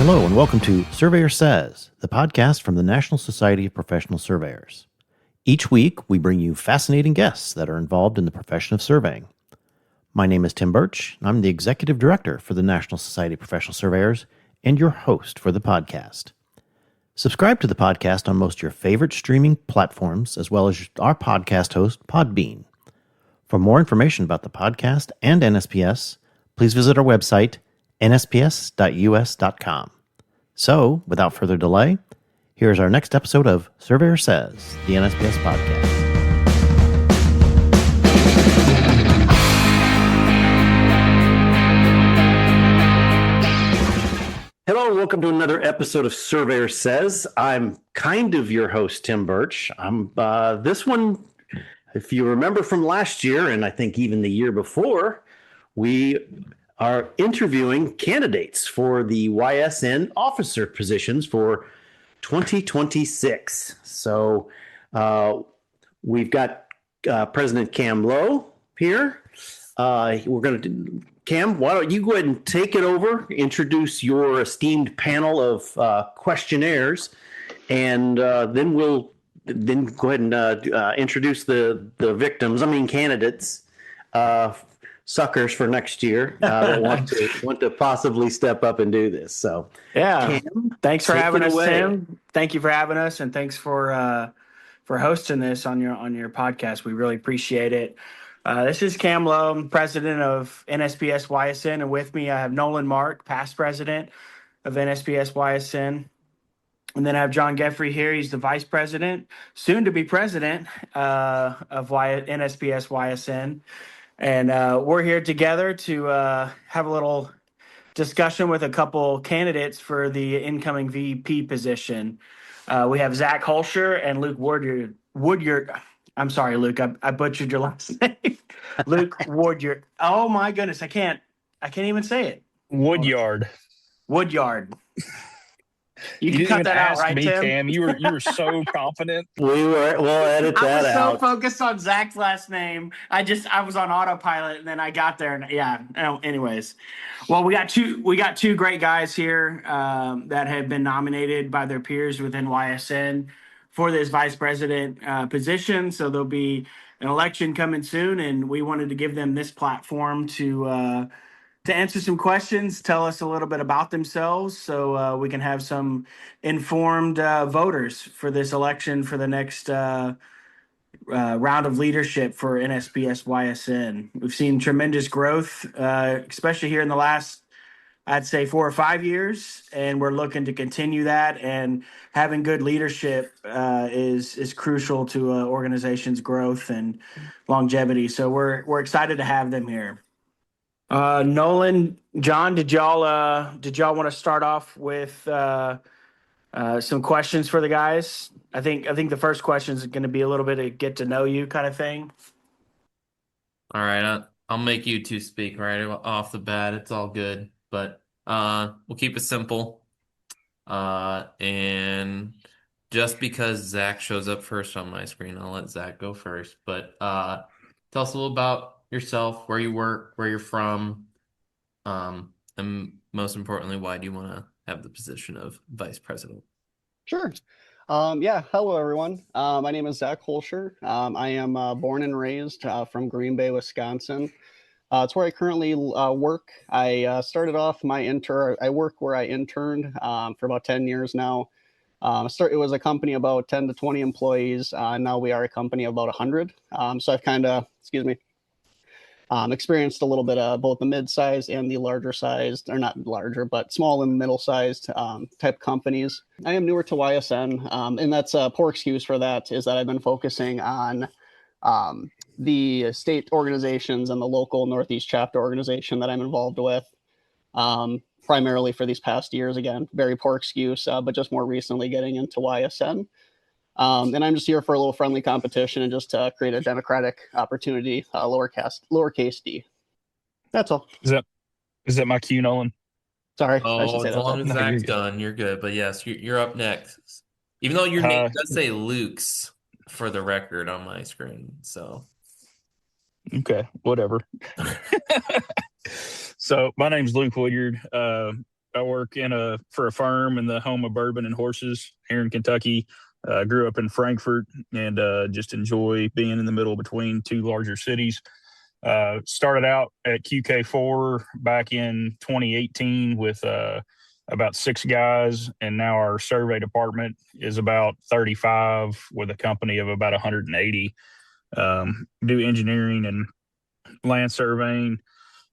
Hello and welcome to Surveyor Says, the podcast from the National Society of Professional Surveyors. Each week, we bring you fascinating guests that are involved in the profession of surveying. My name is Tim Birch, and I'm the Executive Director for the National Society of Professional Surveyors and your host for the podcast. Subscribe to the podcast on most of your favorite streaming platforms, as well as our podcast host, Podbean. For more information about the podcast and NSPS, please visit our website, nsps.us.com. So, without further delay, here's our next episode of Surveyor Says, the NSPS Podcast. Hello, and welcome to another episode of Surveyor Says. I'm kind of your host, Tim Birch. This one, if you remember from last year, and I think even the year before, we are interviewing candidates for the YSN officer positions for 2026. So we've got President Cam Lowe here. We're going to Cam, why don't you go ahead and take it over, introduce your esteemed panel of questionnaires, and then we'll go ahead and introduce the candidates, suckers for next year that want to possibly step up and do this. So yeah, Cam, thanks for having us, Tim. Thank you for having us, and thanks for hosting this on your podcast. We really appreciate it. This is Cam Lowe, I'm president of NSPS YSN, and with me I have Nolan Mark, past president of NSPS YSN. And then I have Jon Geffre here. He's the vice president, soon to be president of NSPS YSN. And we're here together to have a little discussion with a couple candidates for the incoming VP position. We have Zach Holshuer and Luke Woodyard. I'm sorry, Luke. I butchered your last name. Luke Woodyard. Oh my goodness, I can't even say it. Woodyard. You can cut that out, right, Tim? Cam. You were so confident. We'll edit that out. I was so focused on Zach's last name. I was on autopilot, and then I got there, and yeah. Anyways, well, we got two great guys here that have been nominated by their peers within YSN for this vice president position. So there'll be an election coming soon, and we wanted to give them this platform to answer some questions, tell us a little bit about themselves, so we can have some informed voters for this election for the next round of leadership for NSPS YSN. We've seen tremendous growth, especially here in the last, I'd say, 4 or 5 years, and we're looking to continue that. And having good leadership is crucial to an organization's growth and longevity. So we're excited to have them here. Nolan, Jon, did y'all want to start off with some questions for the guys? I think the first question is going to be a little bit of get to know you kind of thing. All right, I'll make you two speak right off the bat. It's all good, but we'll keep it simple. And just because Zach shows up first on my screen, I'll let Zach go first. But tell us a little about yourself, where you work, where you're from, and most importantly, why do you want to have the position of vice president? Sure. Hello, everyone. My name is Zach Holshuer. I am born and raised from Green Bay, Wisconsin. It's where I currently work. I started off I work where I interned for about 10 years now. It was a company about 10 to 20 employees. Now we are a company of about 100. So I've kind of, experienced a little bit of both the mid-sized and the larger sized, or not larger, but small and middle-sized type companies. I am newer to YSN, and that's a poor excuse for that, is that I've been focusing on the state organizations and the local Northeast chapter organization that I'm involved with, primarily for these past years. Again, very poor excuse, but just more recently getting into YSN. And I'm just here for a little friendly competition and just to create a democratic opportunity, lowercase d. That's all. Is that my cue, Nolan? Sorry. As long as Zach's done, you're good. But yes, you're up next. Even though your name does say Luke's for the record on my screen. So. Okay, whatever. So my name's Luke Woodyard. I work for a firm in the home of bourbon and horses here in Kentucky. Grew up in Frankfort and just enjoy being in the middle between two larger cities. Started out at QK4 back in 2018 with about 6 guys, and now our survey department is about 35 with a company of about 180. Do engineering and land surveying.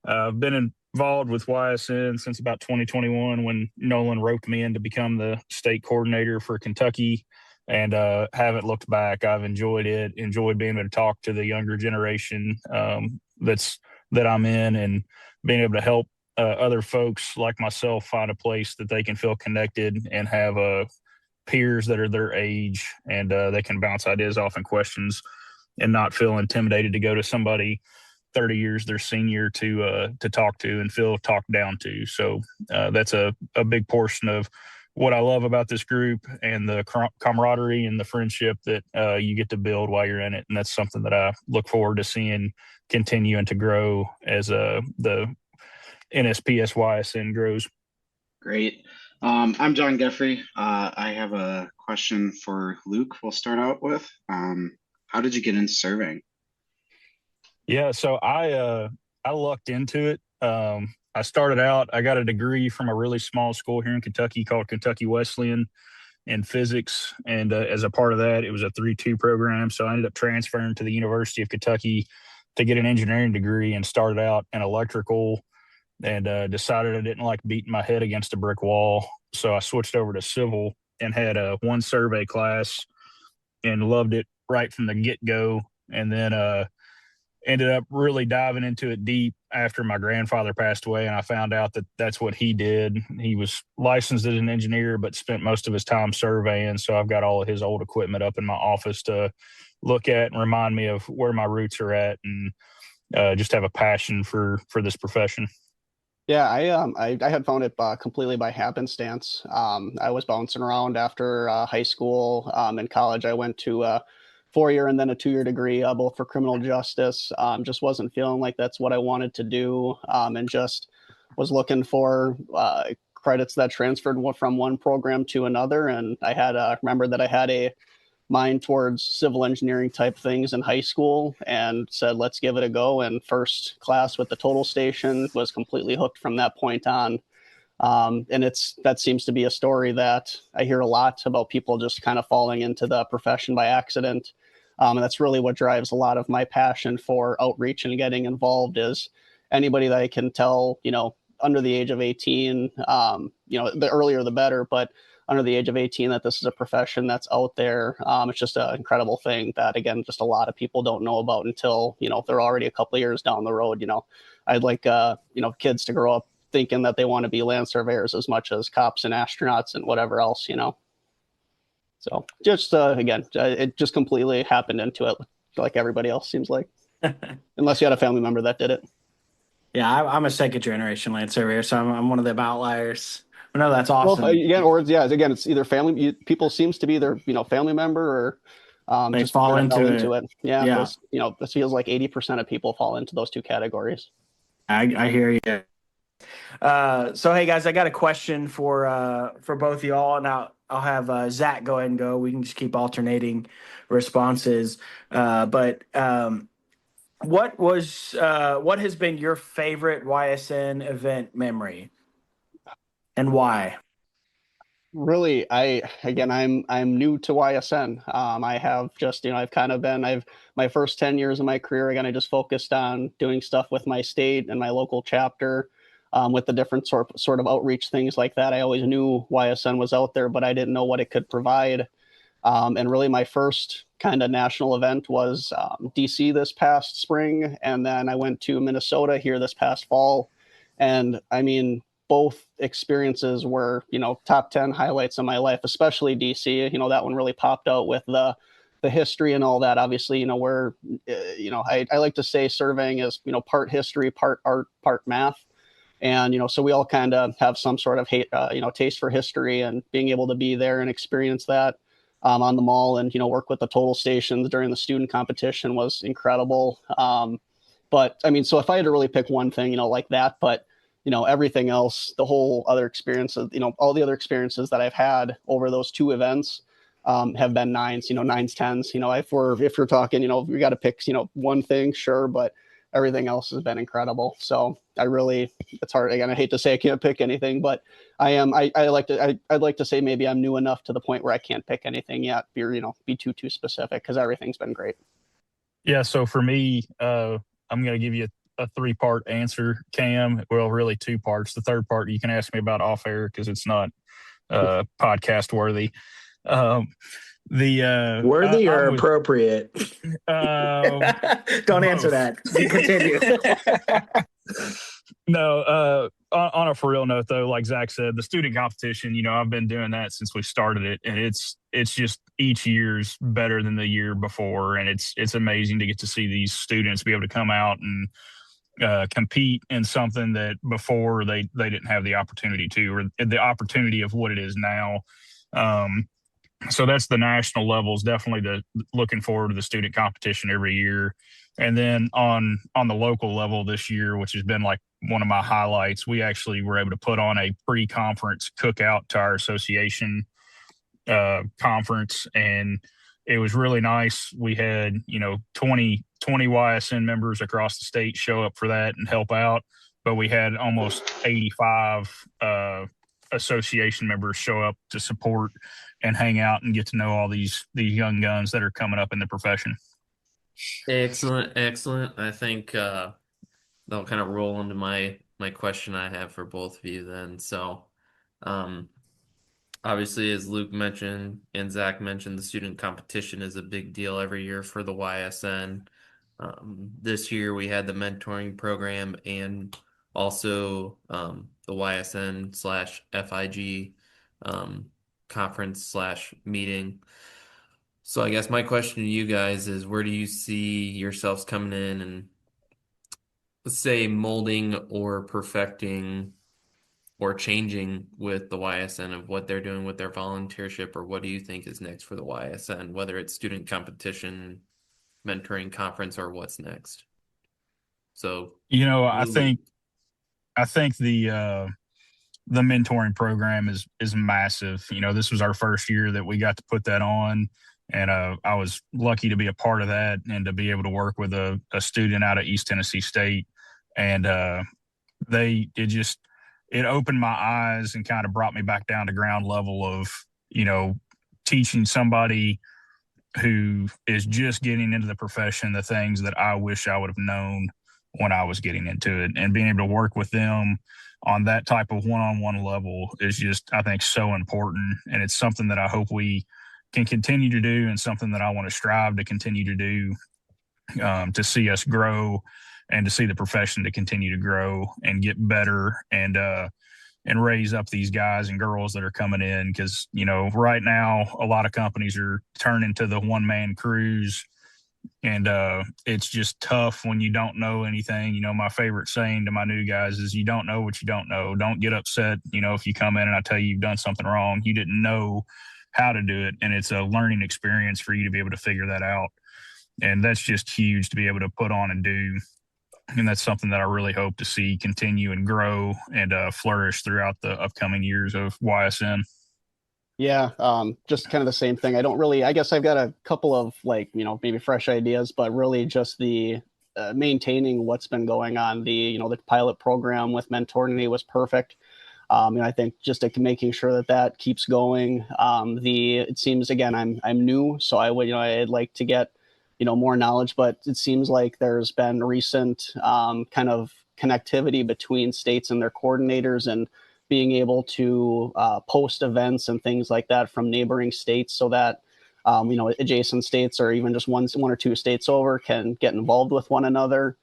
I've been involved with YSN since about 2021 when Nolan roped me in to become the state coordinator for Kentucky, and haven't looked back. I've enjoyed it, enjoyed being able to talk to the younger generation that I'm in, and being able to help other folks like myself find a place that they can feel connected and have peers that are their age, and they can bounce ideas off and questions and not feel intimidated to go to somebody 30 years their senior to talk to and feel talked down to. So that's a big portion of what I love about this group, and the camaraderie and the friendship that you get to build while you're in it. And that's something that I look forward to seeing continue and to grow as the NSPS YSN grows. Great. I'm Jon Geffre. I have a question for Luke. We'll start out with. How did you get into surveying? Yeah, so I lucked into it. I started out, I got a degree from a really small school here in Kentucky called Kentucky Wesleyan in physics. And as a part of that, it was a 3-2 program. So I ended up transferring to the University of Kentucky to get an engineering degree, and started out in electrical, and decided I didn't like beating my head against a brick wall. So I switched over to civil and had one survey class and loved it right from the get-go. And then ended up really diving into it deep after my grandfather passed away, and I found out that that's what he did. He was licensed as an engineer, but spent most of his time surveying. So I've got all of his old equipment up in my office to look at and remind me of where my roots are at, and just have a passion for this profession. Yeah, I had found it completely by happenstance. I was bouncing around after high school. In college, I went to 4-year and then a 2-year degree, both for criminal justice. Just wasn't feeling like that's what I wanted to do, and just was looking for credits that transferred from one program to another. And I had remember that I had a mind towards civil engineering type things in high school, and said, let's give it a go. And first class with the total station, was completely hooked from that point on. And that seems to be a story that I hear a lot about, people just kind of falling into the profession by accident. And that's really what drives a lot of my passion for outreach and getting involved, is anybody that I can tell, under the age of 18, the earlier the better, but under the age of 18, that this is a profession that's out there. It's just an incredible thing that, again, just a lot of people don't know about until, they're already a couple of years down the road. I'd like, kids to grow up thinking that they want to be land surveyors as much as cops and astronauts and whatever else, So just, again, it just completely happened into it, like everybody else seems like, unless you had a family member that did it. Yeah, I'm a second generation land surveyor, so I'm one of the outliers. I know that's awesome. Well, again, it's either family. People seems to be their family member, or they just fall into it. Yeah. It feels like 80% of people fall into those two categories. I hear you. So hey guys, I got a question for both of y'all, and I'll have Zach go ahead and go. We can just keep alternating responses. But what has been your favorite YSN event memory, and why? Really, I'm new to YSN. I have just, my first 10 years of my career, again, I just focused on doing stuff with my state and my local chapter, with the different sort of outreach things like that. I always knew YSN was out there, but I didn't know what it could provide. And really my first kind of national event was DC this past spring. And then I went to Minnesota here this past fall. And I mean, both experiences were, top 10 highlights of my life, especially DC. That one really popped out with the history and all that. Obviously, where, I like to say surveying is, part history, part art, part math. And, so we all kind of have some sort of taste for history, and being able to be there and experience that on the mall, and, work with the total stations during the student competition was incredible. But I mean, so if I had to really pick one thing, like that, but everything else, the whole other experiences, all the other experiences that I've had over those 2 events have been 9s, 9s, 10s. If you're talking, we got to pick, one thing, sure, but everything else has been incredible. So it's hard. Again, I hate to say I can't pick anything, but I'd like to say maybe I'm new enough to the point where I can't pick anything yet, be too specific, because everything's been great. Yeah. So for me, I'm going to give you a 3-part answer, Cam. Well, really 2 parts. The third part you can ask me about off air, because it's not podcast worthy. Worthy or appropriate? Don't answer that. Continue. No, on a for real note though, like Zach said, the student competition, I've been doing that since we started it, and it's just each year's better than the year before, and it's amazing to get to see these students be able to come out and compete in something that before they didn't have the opportunity to, or the opportunity of what it is now. So that's the national levels. Definitely looking forward to the student competition every year. And then on the local level this year, which has been like one of my highlights, we actually were able to put on a pre-conference cookout to our association conference, and it was really nice. We had 20 YSN members across the state show up for that and help out, but we had almost 85 association members show up to support and hang out and get to know all these young guns that are coming up in the profession. Excellent. I think that'll kind of roll into my question I have for both of you then. So obviously, as Luke mentioned and Zach mentioned, the student competition is a big deal every year for the YSN. This year we had the mentoring program and also the YSN/FIG conference/meeting. So I guess my question to you guys is, where do you see yourselves coming in and, let's say, molding or perfecting or changing with the YSN of what they're doing with their volunteership, or what do you think is next for the YSN, whether it's student competition, mentoring conference, or what's next? So, I think the mentoring program is massive. This was our first year that we got to put that on, and I was lucky to be a part of that and to be able to work with a student out of East Tennessee State, and it opened my eyes and kind of brought me back down to ground level of teaching somebody who is just getting into the profession the things that I wish I would have known when I was getting into it, and being able to work with them on that type of one-on-one level is just, I think, so important. And it's something that I hope we can continue to do, and something that I want to strive to continue to do, to see us grow and to see the profession to continue to grow and get better, and raise up these guys and girls that are coming in. Because, right now a lot of companies are turning to the one-man crews, and it's just tough when you don't know anything. My favorite saying to my new guys is, you don't know what you don't know. Don't get upset, if you come in and I tell you you've done something wrong. You didn't know how to do it, and it's a learning experience for you to be able to figure that out. And that's just huge to be able to put on and do. And that's something that I really hope to see continue and grow and flourish throughout the upcoming years of YSN. Yeah, just kind of the same thing. I guess I've got a couple of maybe fresh ideas, but really just the maintaining what's been going on. The pilot program with Mentority was perfect. And I think just making sure that keeps going. It seems, again, I'm new, so I'd like to get more knowledge, but it seems like there's been recent kind of connectivity between states and their coordinators, and being able to post events and things like that from neighboring states, so that adjacent states, or even just one or two states over, can get involved with one another.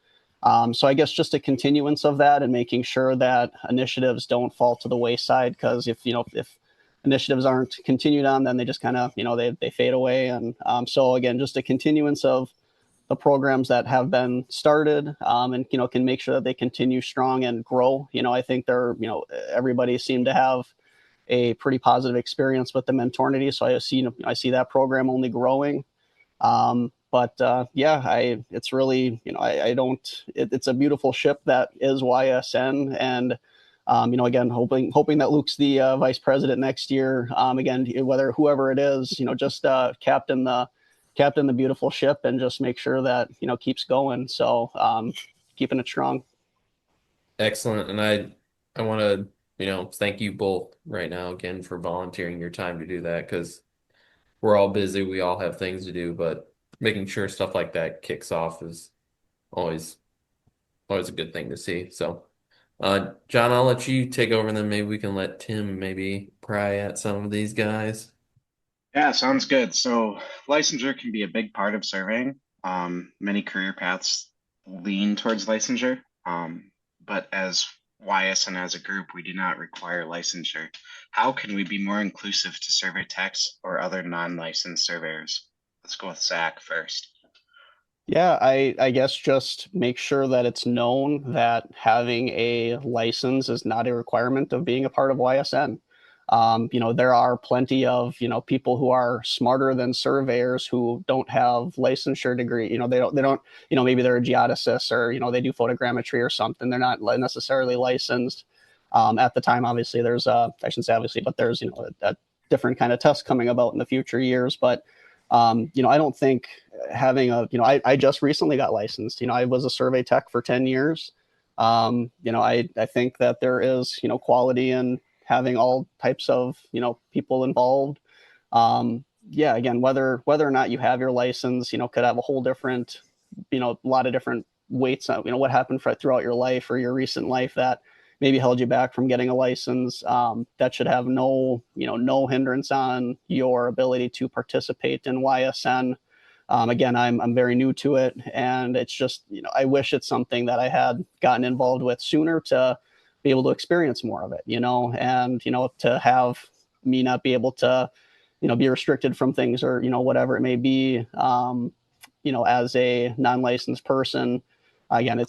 So I guess just a continuance of that, and making sure that initiatives don't fall to the wayside, because if initiatives aren't continued on, then they just kind of, they fade away. And so again, just a continuance of the programs that have been started, and, can make sure that they continue strong and grow. I think everybody seemed to have a pretty positive experience with the Mentority. So I see that program only growing. But it's really, it's a beautiful ship that is YSN. And, again, hoping that Luke's the vice president next year. Again, whoever it is, just captain the beautiful ship and just make sure that, keeps going. So keeping it strong. Excellent. And I want to, thank you both right now again for volunteering your time to do that, because we're all busy. We all have things to do, but making sure stuff like that kicks off is always a good thing to see. So, John, I'll let you take over, and then maybe we can let Tim maybe pry at some of these guys. Yeah, sounds good. So licensure can be a big part of surveying. Many career paths lean towards licensure, but as YSN as a group, we do not require licensure. How can we be more inclusive to survey techs or other non-licensed surveyors? Let's go with Zach first. Yeah, I guess just make sure that it's known that having a license is not a requirement of being a part of YSN. There are plenty of, people who are smarter than surveyors who don't have licensure degree. They don't, maybe they're a geodesis or, they do photogrammetry or something. They're not necessarily licensed. At the time, obviously there's I shouldn't say obviously, but there's, a different kind of test coming about in the future years. But, I don't think having I just recently got licensed. I was a survey tech for 10 years. I think that there is, quality in having all types of, people involved. Again, whether or not you have your license, could have a whole different, a lot of different weights on, what happened throughout your life or your recent life that maybe held you back from getting a license. That should have no hindrance on your ability to participate in YSN. Again, I'm very new to it, and it's just, I wish it's something that I had gotten involved with sooner to be able to experience more of it, and, to have me not be able to, be restricted from things or, whatever it may be, as a non-licensed person. Again,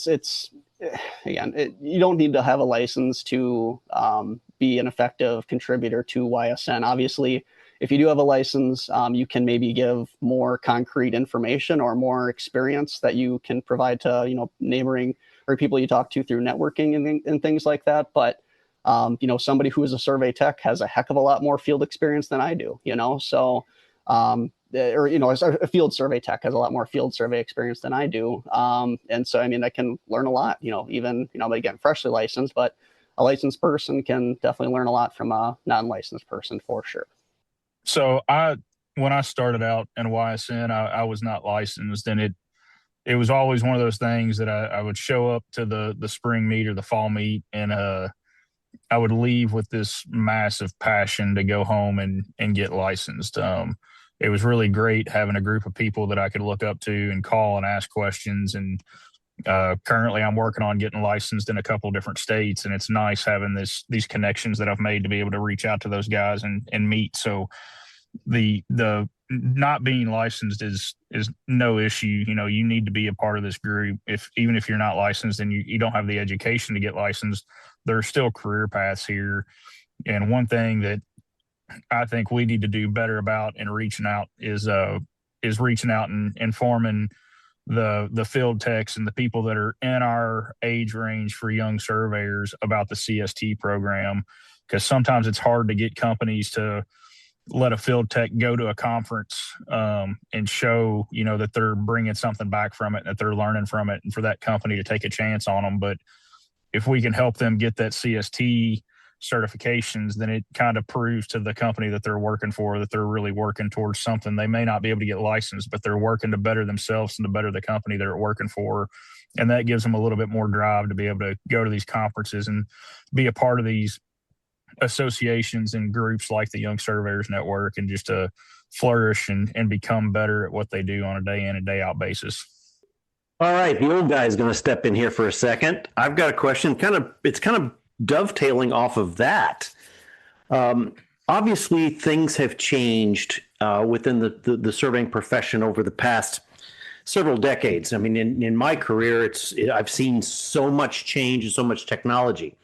you don't need to have a license to be an effective contributor to YSN. Obviously, if you do have a license, you can maybe give more concrete information or more experience that you can provide to, neighboring or people you talk to through networking and things like that. But, somebody who is a survey tech has a heck of a lot more field experience than I do, so, a field survey tech has a lot more field survey experience than I do. And so, I can learn a lot, even, again, freshly licensed, but a licensed person can definitely learn a lot from a non-licensed person for sure. So when I started out in YSN, I was not licensed, and it was always one of those things that I would show up to the spring meet or the fall meet, and I would leave with this massive passion to go home and get licensed. It was really great having a group of people that I could look up to and call and ask questions. And currently I'm working on getting licensed in a couple of different states, and it's nice having these connections that I've made to be able to reach out to those guys and meet. So the not being licensed is no issue. You need to be a part of this group. Even if you're not licensed and you don't have the education to get licensed, there are still career paths here. And one thing that I think we need to do better about in reaching out is reaching out and informing the field techs and the people that are in our age range for young surveyors about the CST program, because sometimes it's hard to get companies to let a field tech go to a conference and show, that they're bringing something back from it, that they're learning from it, and for that company to take a chance on them. But if we can help them get that CST certifications, then it kind of proves to the company that they're working for that they're really working towards something. They may not be able to get licensed, but they're working to better themselves and to better the company they're working for. And that gives them a little bit more drive to be able to go to these conferences and be a part of these associations and groups like the Young Surveyors Network, and just to flourish and become better at what they do on a day in and day out basis. All right, the old guy is going to step in here for a second. I've got a question. It's kind of dovetailing off of that. Obviously, things have changed within the surveying profession over the past several decades. In my career, I've seen so much change and so much technology.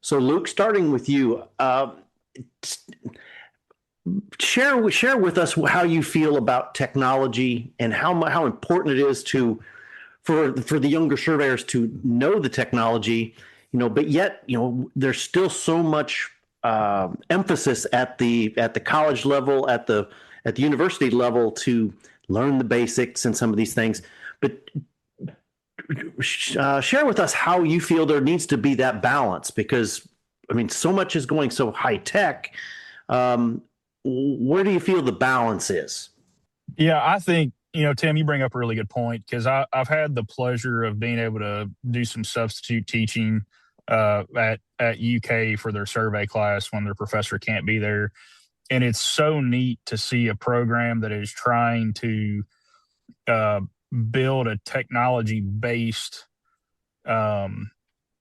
So, Luke, starting with you, share with us how you feel about technology and how important it is for the younger surveyors to know the technology, but yet, there's still so much emphasis at the college level, at the university level to learn the basics and some of these things. But share with us how you feel there needs to be that balance, because so much is going so high tech. Where do you feel the balance is? Yeah, I think, Tim, you bring up a really good point, because I've had the pleasure of being able to do some substitute teaching at UK for their survey class when their professor can't be there. And it's so neat to see a program that is trying to build a technology-based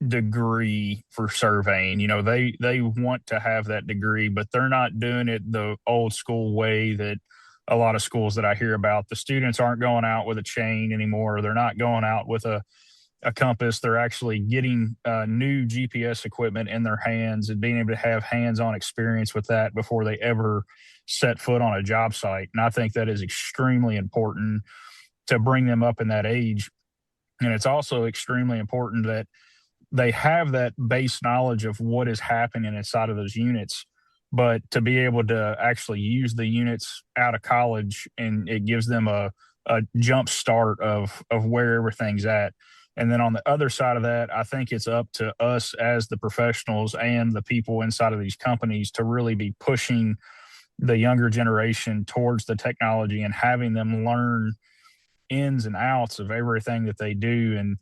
degree for surveying. They want to have that degree, but they're not doing it the old school way that a lot of schools that I hear about. The students aren't going out with a chain anymore. They're not going out with a compass. They're actually getting new GPS equipment in their hands and being able to have hands-on experience with that before they ever set foot on a job site. And I think that is extremely important to bring them up in that age. And it's also extremely important that they have that base knowledge of what is happening inside of those units, but to be able to actually use the units out of college, and it gives them a jump start of where everything's at. And then on the other side of that, I think it's up to us as the professionals and the people inside of these companies to really be pushing the younger generation towards the technology and having them learn ins and outs of everything that they do, and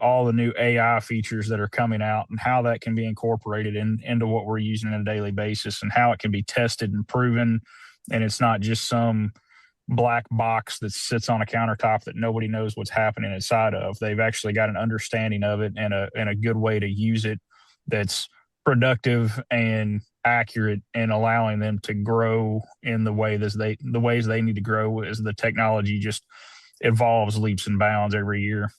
all the new AI features that are coming out, and how that can be incorporated into what we're using on a daily basis, and how it can be tested and proven. And it's not just some black box that sits on a countertop that nobody knows what's happening inside of. They've actually got an understanding of it and a good way to use it that's productive and accurate, and allowing them to grow in the ways they need to grow as the technology just evolves leaps and bounds every year.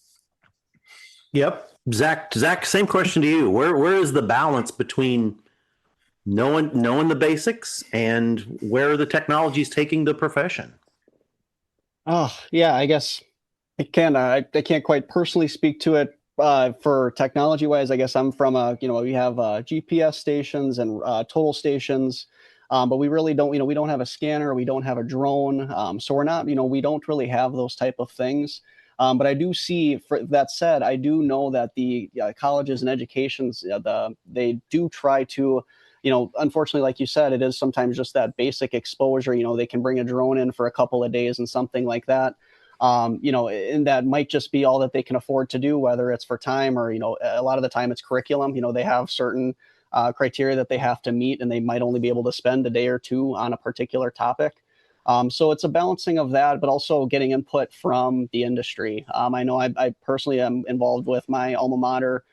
Yep. Zach, same question to you. Where is the balance between knowing the basics and where the technology is taking the profession? Oh, yeah, I guess I can't quite personally speak to it for technology wise. I guess I'm from we have GPS stations and total stations, but we really don't, we don't have a scanner, we don't have a drone, so we're not, we don't really have those type of things. But I do see, for that said, I do know that the colleges and educations, they do try to, unfortunately, like you said, it is sometimes just that basic exposure. They can bring a drone in for a couple of days and something like that. And that might just be all that they can afford to do, whether it's for time or, a lot of the time it's curriculum. They have certain criteria that they have to meet, and they might only be able to spend a day or two on a particular topic. So it's a balancing of that, but also getting input from the industry. I know I personally am involved with my alma mater,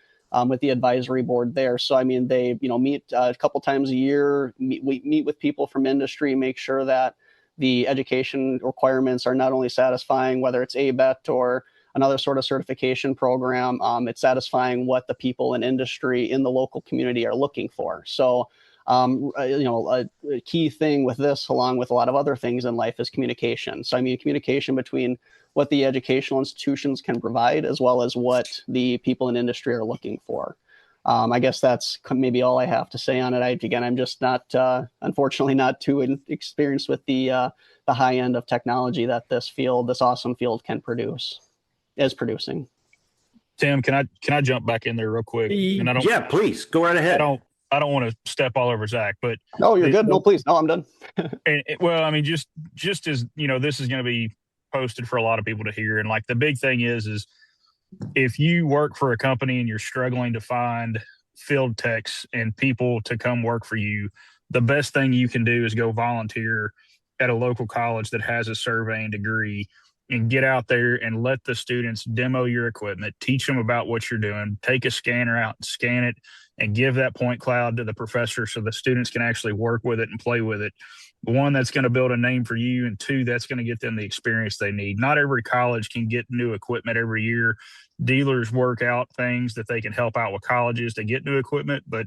with the advisory board there. So, they, meet a couple times a year. We meet with people from industry, make sure that the education requirements are not only satisfying, whether it's ABET or another sort of certification program, it's satisfying what the people in industry in the local community are looking for. So, a key thing with this, along with a lot of other things in life, is communication. So, communication between what the educational institutions can provide, as well as what the people in industry are looking for. I guess that's maybe all I have to say on it. I'm just not, unfortunately, not too experienced with the high end of technology that this awesome field is producing. Tim, can I jump back in there real quick? And yeah, please go right ahead. I don't want to step all over Zach, but no, you're good. No, please. No, I'm done. Just as this is going to be posted for a lot of people to hear, and like the big thing is if you work for a company and you're struggling to find field techs and people to come work for you, the best thing you can do is go volunteer at a local college that has a surveying degree, and get out there and let the students demo your equipment, teach them about what you're doing, take a scanner out and scan it, and give that point cloud to the professor so the students can actually work with it and play with it. One, that's going to build a name for you, and two, that's going to get them the experience they need. Not every college can get new equipment every year. Dealers work out things that they can help out with colleges to get new equipment, but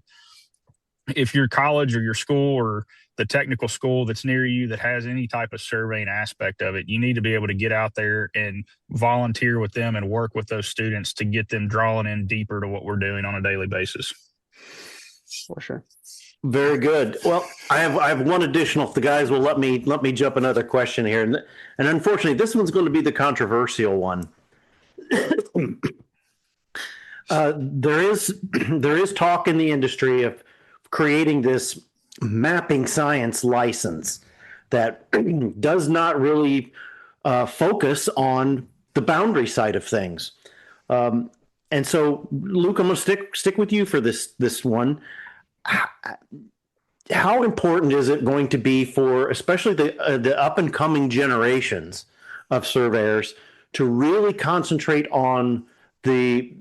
if your college or your school or the technical school that's near you that has any type of surveying aspect of it, you need to be able to get out there and volunteer with them and work with those students to get them drawing in deeper to what we're doing on a daily basis. For sure. Very good. Well, I have one additional. If the guys will let me jump another question here, and unfortunately, this one's going to be the controversial one. There is talk in the industry of creating this mapping science license that does not really focus on the boundary side of things. And so, Luke, I'm going to stick with you for this one. How important is it going to be for, especially the up and coming generations of surveyors, to really concentrate on the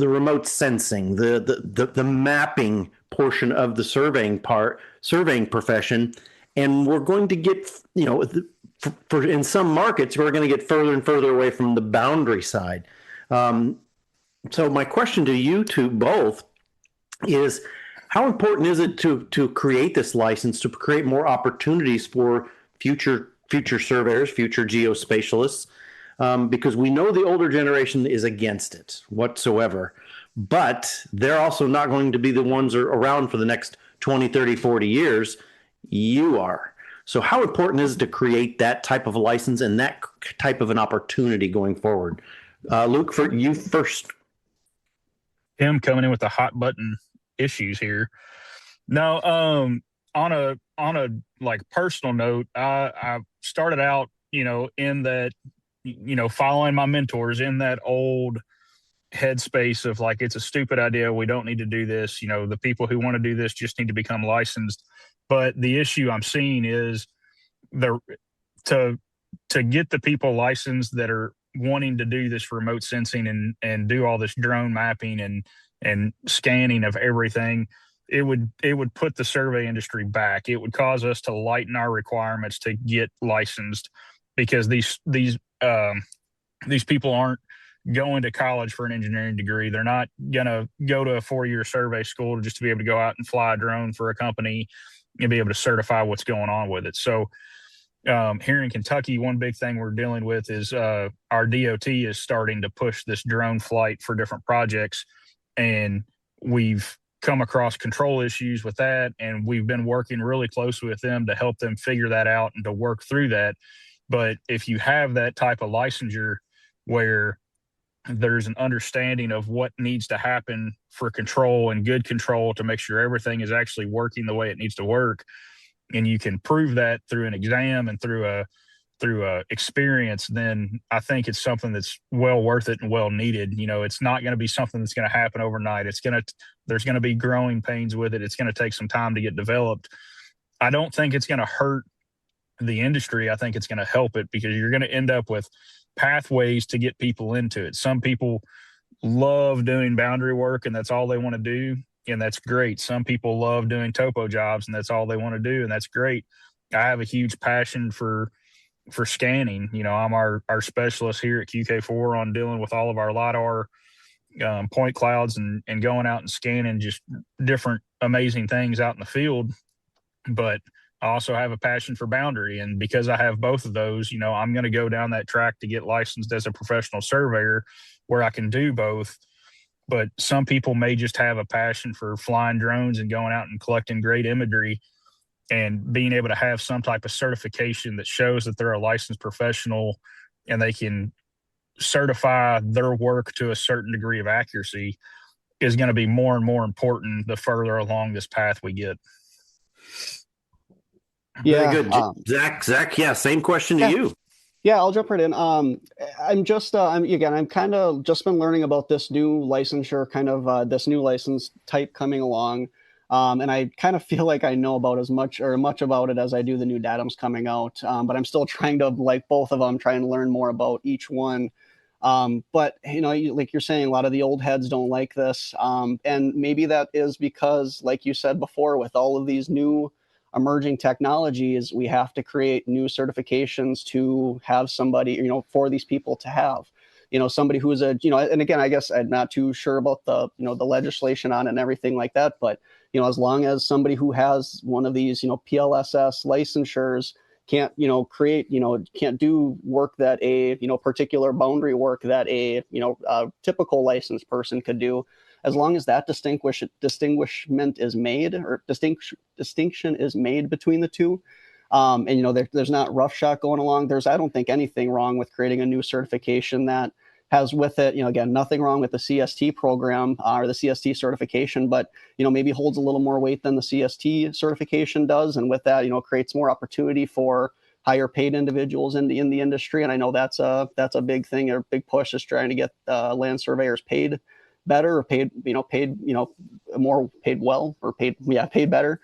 remote sensing, the mapping portion of the surveying profession? And we're going to get, for in some markets, we're going to get further and further away from the boundary side. So my question to you two both is, how important is it to create this license, to create more opportunities for future surveyors, future geospatialists? Because we know the older generation is against it whatsoever, but they're also not going to be the ones around for the next 20, 30, 40 years. You are. So how important is it to create that type of a license and that type of an opportunity going forward? Luke, for you first. Him coming in with the hot button issues here. No, on a like personal note, I started out, in that, following my mentors in that old headspace of like, it's a stupid idea. We don't need to do this. The people who want to do this just need to become licensed. But the issue I'm seeing is to get the people licensed that are wanting to do this remote sensing and do all this drone mapping and scanning of everything, it would put the survey industry back. It would cause us to lighten our requirements to get licensed, because these people aren't going to college for an engineering degree. They're not going to go to a 4-year survey school just to be able to go out and fly a drone for a company and be able to certify what's going on with it. So here in Kentucky, one big thing we're dealing with is our DOT is starting to push this drone flight for different projects. And we've come across control issues with that. And we've been working really closely with them to help them figure that out and to work through that. But if you have that type of licensure where there's an understanding of what needs to happen for control and good control to make sure everything is actually working the way it needs to work, and you can prove that through an exam and through a experience, then I think it's something that's well worth it and well needed. It's not going to be something that's going to happen overnight. There's going to be growing pains with it. It's going to take some time to get developed. I don't think it's going to hurt the industry. I think it's going to help it, because you're going to end up with pathways to get people into it. Some people love doing boundary work and that's all they want to do, and that's great. Some people love doing topo jobs and that's all they want to do, and that's great. I have a huge passion for scanning. I'm our specialist here at QK4 on dealing with all of our LiDAR point clouds and going out and scanning just different amazing things out in the field. But I also have a passion for boundary. And because I have both of those, I'm going to go down that track to get licensed as a professional surveyor where I can do both. But some people may just have a passion for flying drones and going out and collecting great imagery, and being able to have some type of certification that shows that they're a licensed professional and they can certify their work to a certain degree of accuracy is going to be more and more important the further along this path we get. Yeah. Very good. Zach, yeah, same question to you. Yeah, I'll jump right in. I'm kind of just been learning about this new licensure, this new license type coming along. And I kind of feel like I know about as much about it as I do the new datums coming out. But I'm still trying to, like both of them, trying to learn more about each one. But, like you're saying, a lot of the old heads don't like this. And maybe that is because, like you said before, with all of these new emerging technologies, we have to create new certifications to have somebody, for these people to have. somebody who's and again, I guess I'm not too sure about the legislation on it and everything like that, but, as long as somebody who has one of these, PLSS licensures can't, can't do work that a, particular boundary work that a typical licensed person could do, as long as that distinguishment is made, or distinction is made between the two. And, there's not roughshod going along. I don't think anything wrong with creating a new certification that has with it, again, nothing wrong with the CST program or the CST certification, but, maybe holds a little more weight than the CST certification does. And with that, creates more opportunity for higher paid individuals in the industry. And I know that's a big thing, or big push, is trying to get land surveyors paid better, or paid better.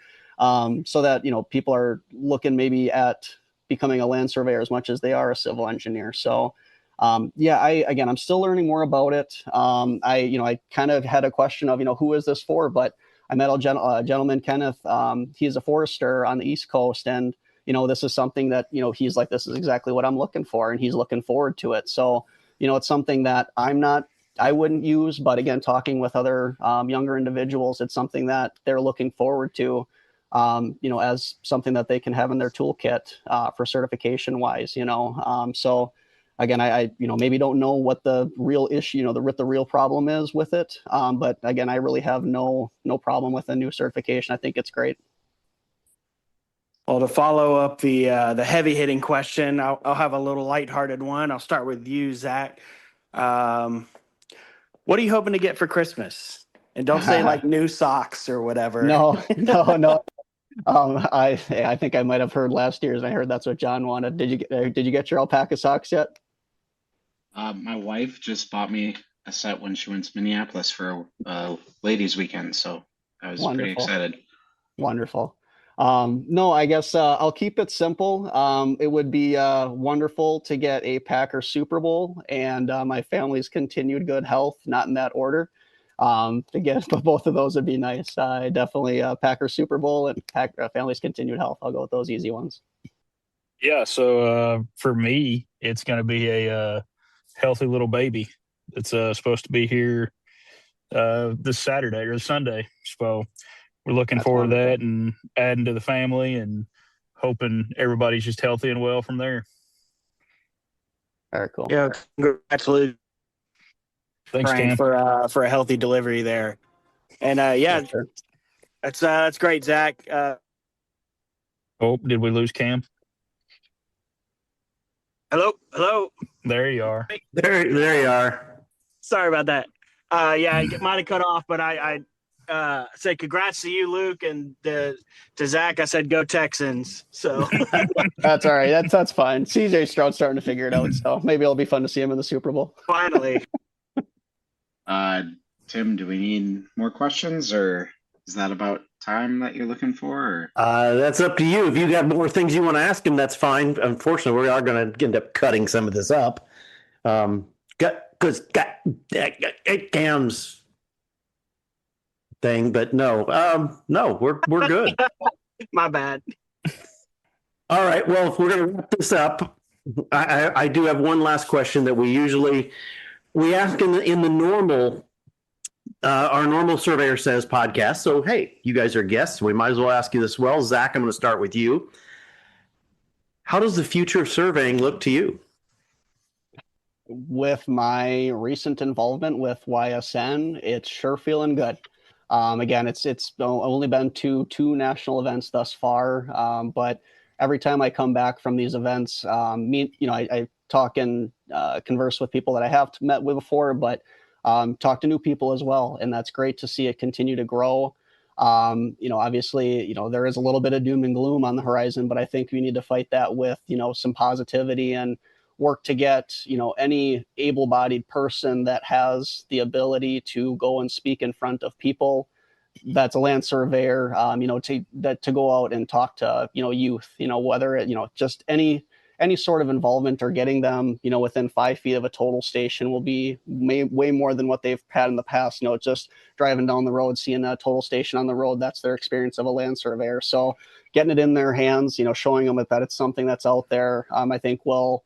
So that, people are looking maybe at becoming a land surveyor as much as they are a civil engineer. So, I'm still learning more about it. I kind of had a question of, who is this for? But I met a gentleman, Kenneth. He's a forester on the East Coast, and this is something that he's like, this is exactly what I'm looking for, and he's looking forward to it. So, it's something that I wouldn't use, but again, talking with other younger individuals, it's something that they're looking forward to. As something that they can have in their toolkit for certification wise. So. Again, I maybe don't know what the real issue, the real problem is with it. But again, I really have no problem with a new certification. I think it's great. Well, to follow up the heavy hitting question, I'll have a little lighthearted one. I'll start with you, Zach. What are you hoping to get for Christmas? And don't say like new socks or whatever. No. I think I might have heard last year's. I heard that's what John wanted. Did you get your alpaca socks yet? My wife just bought me a set when she went to Minneapolis for ladies' weekend, so I was pretty excited. Wonderful. No, I guess I'll keep it simple. It would be wonderful to get a Packer Super Bowl and my family's continued good health, not in that order. To get both of those would be nice. Definitely Packer Super Bowl and family's continued health. I'll go with those easy ones. Yeah. So for me, it's going to be a healthy little baby. It's supposed to be here this Saturday or Sunday. So we're looking forward to that and adding to the family and hoping everybody's just healthy and well from there. Very cool. Yeah, congratulations. Thanks, Cam. For a healthy delivery there. And Sure. That's great, Zach. Did we lose Cam? Hello. There you are. There you are. Sorry about that. It might have cut off, but I said congrats to you, Luke, and to Zach, I said go Texans. So that's all right. That's fine. CJ Stroud's starting to figure it out, so maybe it'll be fun to see him in the Super Bowl. Finally. Tim, do we need more questions, or is that about time that you're looking for? That's up to you. If you got more things you want to ask him, that's fine. Unfortunately, we are going to end up cutting some of this up. Because Cam's thing, but no, we're good. My bad. All right. Well, if we're going to wrap this up, I do have one last question that we ask in the normal. Our normal Surveyor Says podcast. So, hey, you guys are guests. We might as well ask you this well. Zach, I'm going to start with you. How does the future of surveying look to you? With my recent involvement with YSN, it's sure feeling good. Again, it's only been two national events thus far, but every time I come back from these events, I talk and converse with people that I have met with before, but talk to new people as well. And that's great to see it continue to grow. Obviously, there is a little bit of doom and gloom on the horizon, but I think we need to fight that with, some positivity and work to get, any able-bodied person that has the ability to go and speak in front of people that's a land surveyor, to go out and talk to, youth, whether it, just any sort of involvement or getting them, within 5 feet of a total station will be way more than what they've had in the past. Just driving down the road, seeing a total station on the road, that's their experience of a land surveyor. So getting it in their hands, showing them that it's something that's out there, I think will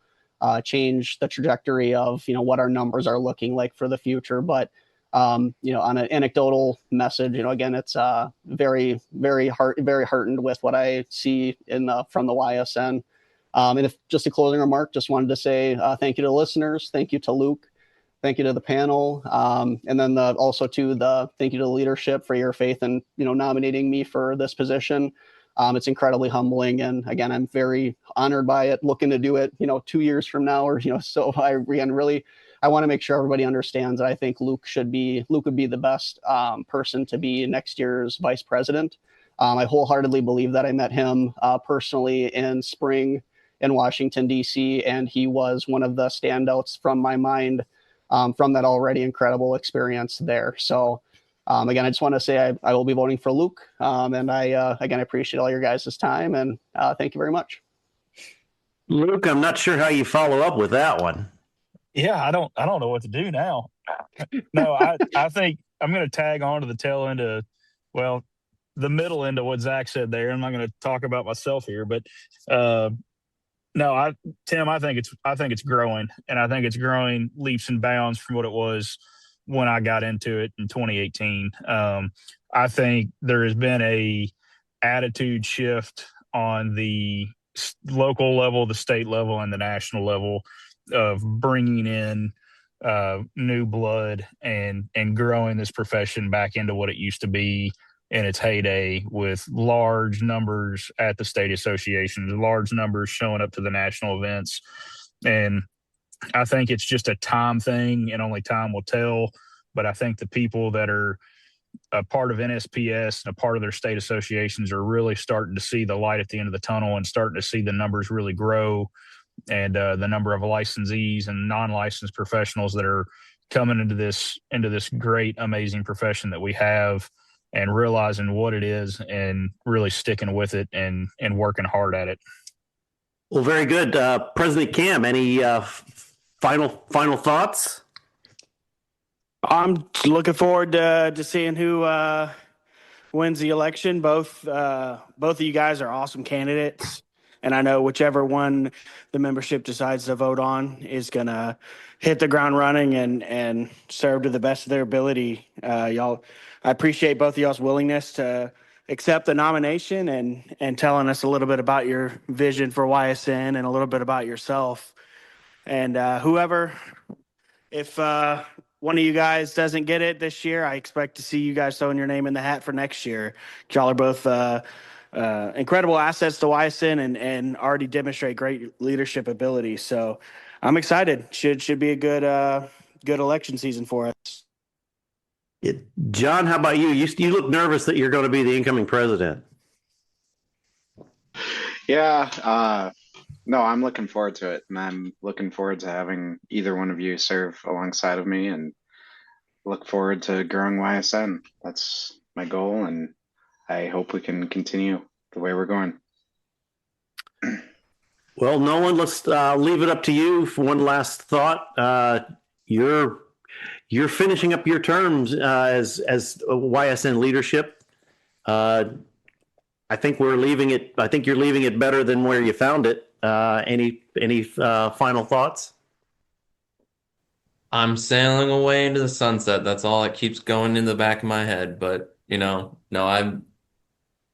change the trajectory of, what our numbers are looking like for the future. But, on an anecdotal message, again, it's very, very heartened with what I see from the YSN. And if just a closing remark, just wanted to say thank you to the listeners. Thank you to Luke. Thank you to the panel. And then also thank you to the leadership for your faith and, nominating me for this position. It's incredibly humbling. And again, I'm very honored by it, looking to do it, 2 years from now, or, so I want to make sure everybody understands that I think Luke would be the best person to be next year's vice president. I wholeheartedly believe that. I met him personally in spring in Washington, D.C., and he was one of the standouts from my mind from that already incredible experience there. So again, I just want to say I will be voting for Luke. And I appreciate all your guys' time, and thank you very much. Luke, I'm not sure how you follow up with that one. Yeah, I don't know what to do now. No, I think I'm going to tag on to the tail end of, the middle end of what Zach said there. I'm not going to talk about myself here, but no, Tim, I think it's growing, and I think it's growing leaps and bounds from what it was when I got into it in 2018. I think there has been a attitude shift on the local level, the state level, and the national level of bringing in new blood and growing this profession back into what it used to be in its heyday, with large numbers at the state associations, large numbers showing up to the national events. And I think it's just a time thing, and only time will tell. But I think the people that are a part of NSPS and a part of their state associations are really starting to see the light at the end of the tunnel, and starting to see the numbers really grow, and the number of licensees and non-licensed professionals that are coming into this great, amazing profession that we have, and realizing what it is and really sticking with it and working hard at it. Well, very good. President Cam, any final thoughts? I'm looking forward to seeing who wins the election. Both of you guys are awesome candidates, and I know whichever one the membership decides to vote on is going to hit the ground running and serve to the best of their ability. I appreciate both of y'all's willingness to accept the nomination and telling us a little bit about your vision for YSN and a little bit about yourself. And if one of you guys doesn't get it this year, I expect to see you guys throwing your name in the hat for next year. Y'all are both incredible assets to YSN and already demonstrate great leadership ability. So I'm excited. Should be a good election season for us. John, how about you? You look nervous that you're going to be the incoming president. Yeah, no, I'm looking forward to it, and I'm looking forward to having either one of you serve alongside of me, and look forward to growing YSN. That's my goal, and I hope we can continue the way we're going. Well, Nolan, let's leave it up to you for one last thought. You're finishing up your terms as YSN leadership. I think you're leaving it better than where you found it. Any final thoughts? I'm sailing away into the sunset. That's all that keeps going in the back of my head. But, no, I'm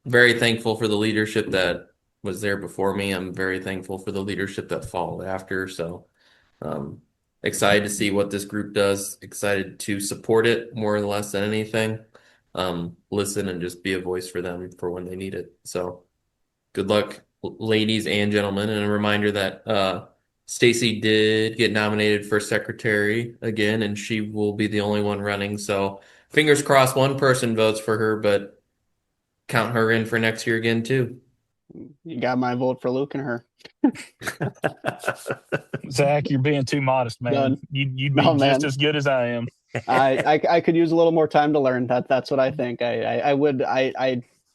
very thankful for the leadership that was there before me. I'm very thankful for the leadership that followed after. So, excited to see what this group does. Excited to support it more or less than anything. Listen and just be a voice for them for when they need it. So good luck, ladies and gentlemen. And a reminder that Stacy did get nominated for secretary again, and she will be the only one running. So fingers crossed one person votes for her, but count her in for next year again too. You got my vote for Luke and her. Zach, you're being too modest, man. Done. You'd be just as good as I am. I could use a little more time to learn. That's what I think. I would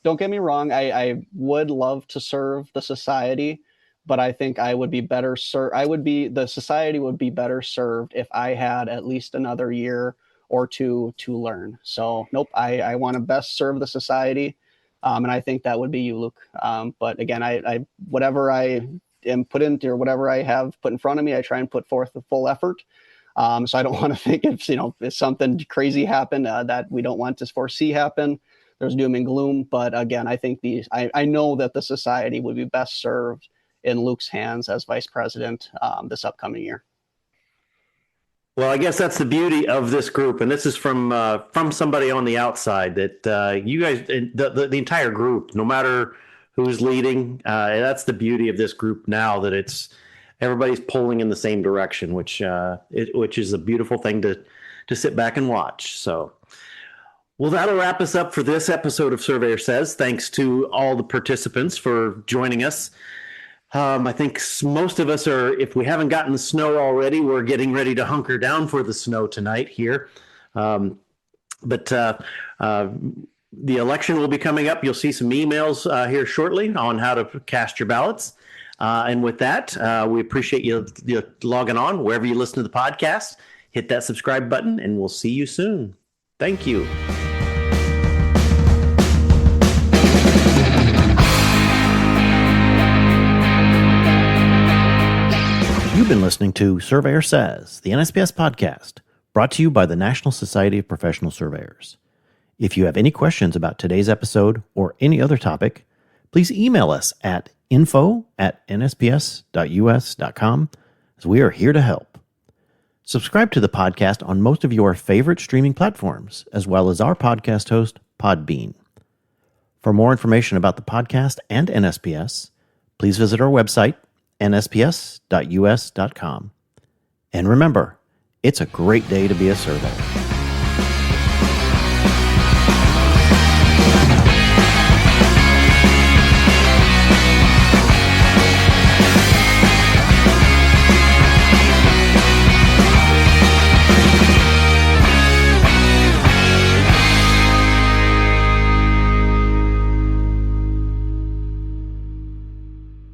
don't get me wrong. I would love to serve the society, but I think I would be better served. The society would be better served if I had at least another year or two to learn. So nope, I want to best serve the society. And I think that would be you, Luke. But again, whatever I am put into, or whatever I have put in front of me, I try and put forth the full effort. So I don't want to think if something crazy happened that we don't want to foresee happen, there's doom and gloom. But again, I think I know that the society would be best served in Luke's hands as vice president this upcoming year. Well, I guess that's the beauty of this group, and this is from somebody on the outside, that you guys, the entire group, no matter who's leading, that's the beauty of this group now, that everybody's pulling in the same direction, which is a beautiful thing to sit back and watch. So, well, that'll wrap us up for this episode of Surveyor Says. Thanks to all the participants for joining us. I think most of us are, if we haven't gotten the snow already, we're getting ready to hunker down for the snow tonight here. But the election will be coming up. You'll see some emails here shortly on how to cast your ballots. And with that, we appreciate you logging on wherever you listen to the podcast. Hit that subscribe button, and we'll see you soon. Thank you. You've been listening to Surveyor Says, the NSPS Podcast, brought to you by the National Society of Professional Surveyors. If you have any questions about today's episode or any other topic, please email us at info@nsps.us.com, as we are here to help. Subscribe to the podcast on most of your favorite streaming platforms, as well as our podcast host, Podbean. For more information about the podcast and NSPS, please visit our website, nsps.us.com. And remember, it's a great day to be a surveyor.